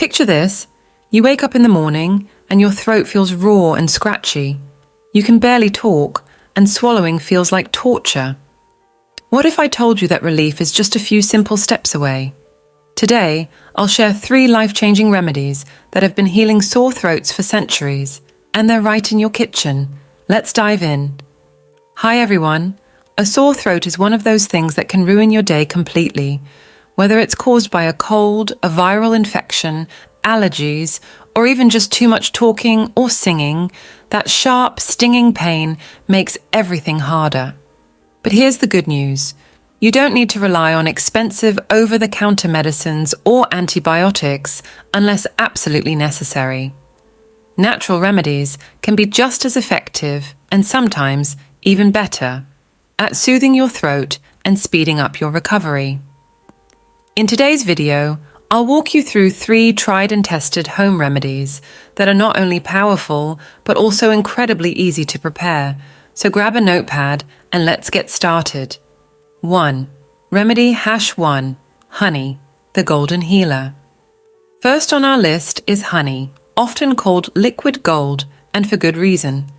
Picture this. You wake up in the morning and your throat feels raw and scratchy. You can barely talk and swallowing feels like torture. What if I told you that relief is just a few simple steps away? Today, I'll share 3 life-changing remedies that have been healing sore throats for centuries, and they're right in your kitchen. Let's dive in. Hi everyone. A sore throat is one of those things that can ruin your day completely. Whether it's caused by a cold, a viral infection, allergies, or even just too much talking or singing, that sharp, stinging pain makes everything harder. But here's the good news. You don't need to rely on expensive over-the-counter medicines or antibiotics unless absolutely necessary. Natural remedies can be just as effective, and sometimes even better, at soothing your throat and speeding up your recovery. In today's video, I'll walk you through 3 tried and tested home remedies that are not only powerful, but also incredibly easy to prepare. So grab a notepad and let's get started. 1. Remedy #1. Honey, the golden healer. First on our list is honey, often called liquid gold, and for good reason.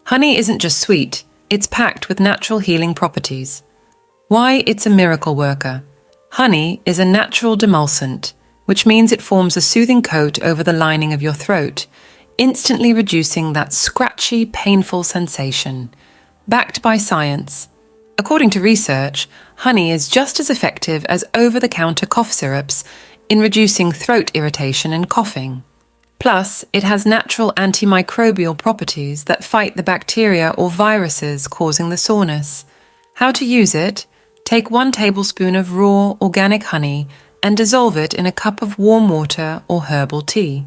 Honey isn't just sweet, it's packed with natural healing properties. Why it's a miracle worker. Honey is a natural demulcent, which means it forms a soothing coat over the lining of your throat, instantly reducing that scratchy, painful sensation. Backed by science. According to research, honey is just as effective as over-the-counter cough syrups in reducing throat irritation and coughing. Plus, it has natural antimicrobial properties that fight the bacteria or viruses causing the soreness. How to use it? Take 1 tablespoon of raw, organic honey and dissolve it in a cup of warm water or herbal tea.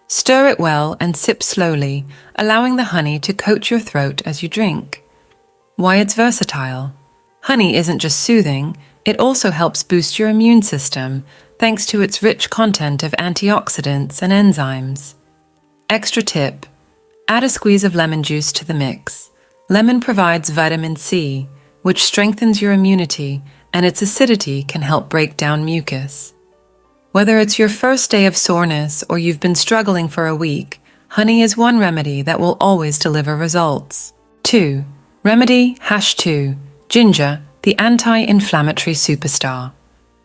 Stir it well and sip slowly, allowing the honey to coat your throat as you drink. Why it's versatile. Honey isn't just soothing, it also helps boost your immune system, thanks to its rich content of antioxidants and enzymes. Extra tip. Add a squeeze of lemon juice to the mix. Lemon provides vitamin C, which strengthens your immunity, and its acidity can help break down mucus. Whether it's your first day of soreness or you've been struggling for a week, honey is one remedy that will always deliver results. 2. Remedy #2. Ginger, the anti-inflammatory superstar.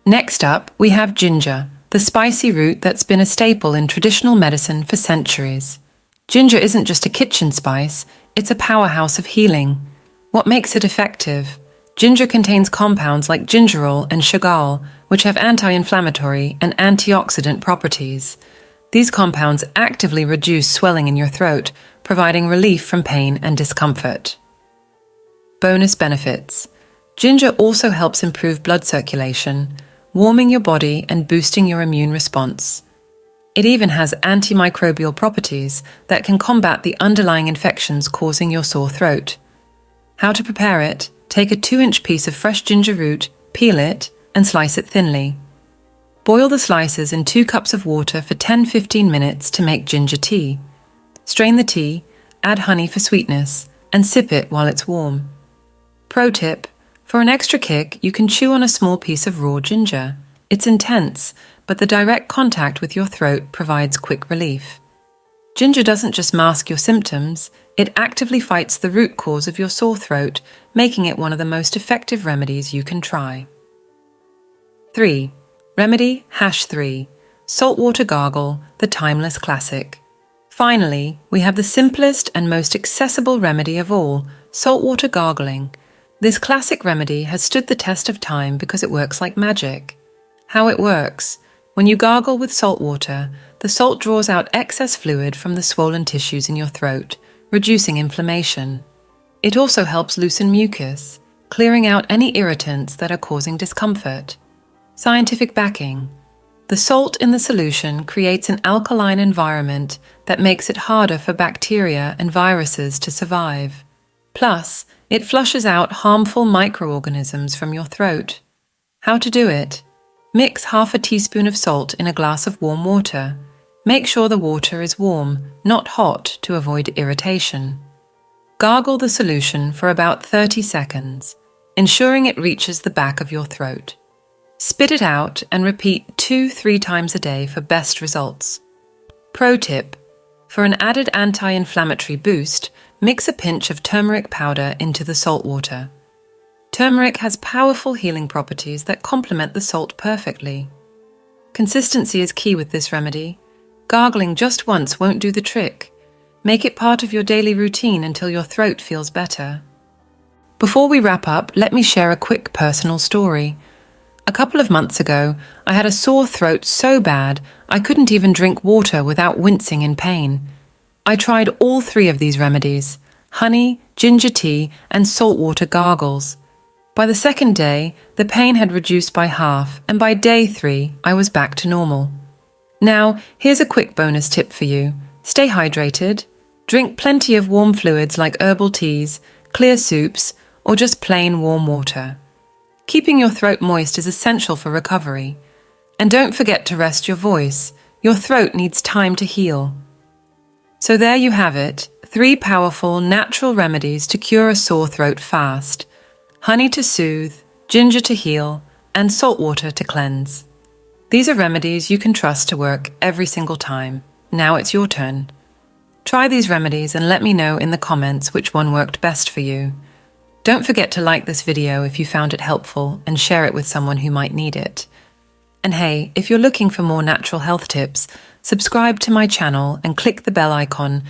Next up, we have ginger, the spicy root that's been a staple in traditional medicine for centuries. Ginger isn't just a kitchen spice, it's a powerhouse of healing. What makes it effective? Ginger contains compounds like gingerol and chagal, which have anti-inflammatory and antioxidant properties. These compounds actively reduce swelling in your throat, providing relief from pain and discomfort. Bonus benefits. Ginger also helps improve blood circulation, warming your body and boosting your immune response. It even has antimicrobial properties that can combat the underlying infections causing your sore throat. How to prepare it? Take a 2-inch piece of fresh ginger root, peel it, and slice it thinly. Boil the slices in 2 cups of water for 10-15 minutes to make ginger tea. Strain the tea, add honey for sweetness, and sip it while it's warm. Pro tip. For an extra kick, you can chew on a small piece of raw ginger. It's intense, but the direct contact with your throat provides quick relief. Ginger doesn't just mask your symptoms, it actively fights the root cause of your sore throat, making it one of the most effective remedies you can try. 3. Remedy #3. Saltwater gargle, the timeless classic. Finally, we have the simplest and most accessible remedy of all, saltwater gargling. This classic remedy has stood the test of time because it works like magic. How it works. When you gargle with salt water, the salt draws out excess fluid from the swollen tissues in your throat, reducing inflammation. It also helps loosen mucus, clearing out any irritants that are causing discomfort. Scientific backing. The salt in the solution creates an alkaline environment that makes it harder for bacteria and viruses to survive. Plus, it flushes out harmful microorganisms from your throat. How to do it? Mix half a teaspoon of salt in a glass of warm water. Make sure the water is warm, not hot, to avoid irritation. Gargle the solution for about 30 seconds, ensuring it reaches the back of your throat. Spit it out and repeat 2-3 times a day for best results. Pro tip: for an added anti-inflammatory boost, mix a pinch of turmeric powder into the salt water. Turmeric has powerful healing properties that complement the salt perfectly. Consistency is key with this remedy. Gargling just once won't do the trick. Make it part of your daily routine until your throat feels better. Before we wrap up, let me share a quick personal story. A couple of months ago, I had a sore throat so bad I couldn't even drink water without wincing in pain. I tried all 3 of these remedies: honey, ginger tea, and saltwater gargles. By the second day, the pain had reduced by half, and by day 3, I was back to normal. Now, here's a quick bonus tip for you. Stay hydrated. Drink plenty of warm fluids like herbal teas, clear soups, or just plain warm water. Keeping your throat moist is essential for recovery. And don't forget to rest your voice. Your throat needs time to heal. So there you have it, 3 powerful, natural remedies to cure a sore throat fast. Honey to soothe, ginger to heal, and salt water to cleanse. These are remedies you can trust to work every single time. Now it's your turn. Try these remedies and let me know in the comments which one worked best for you. Don't forget to like this video if you found it helpful and share it with someone who might need it. And hey, if you're looking for more natural health tips, subscribe to my channel and click the bell icon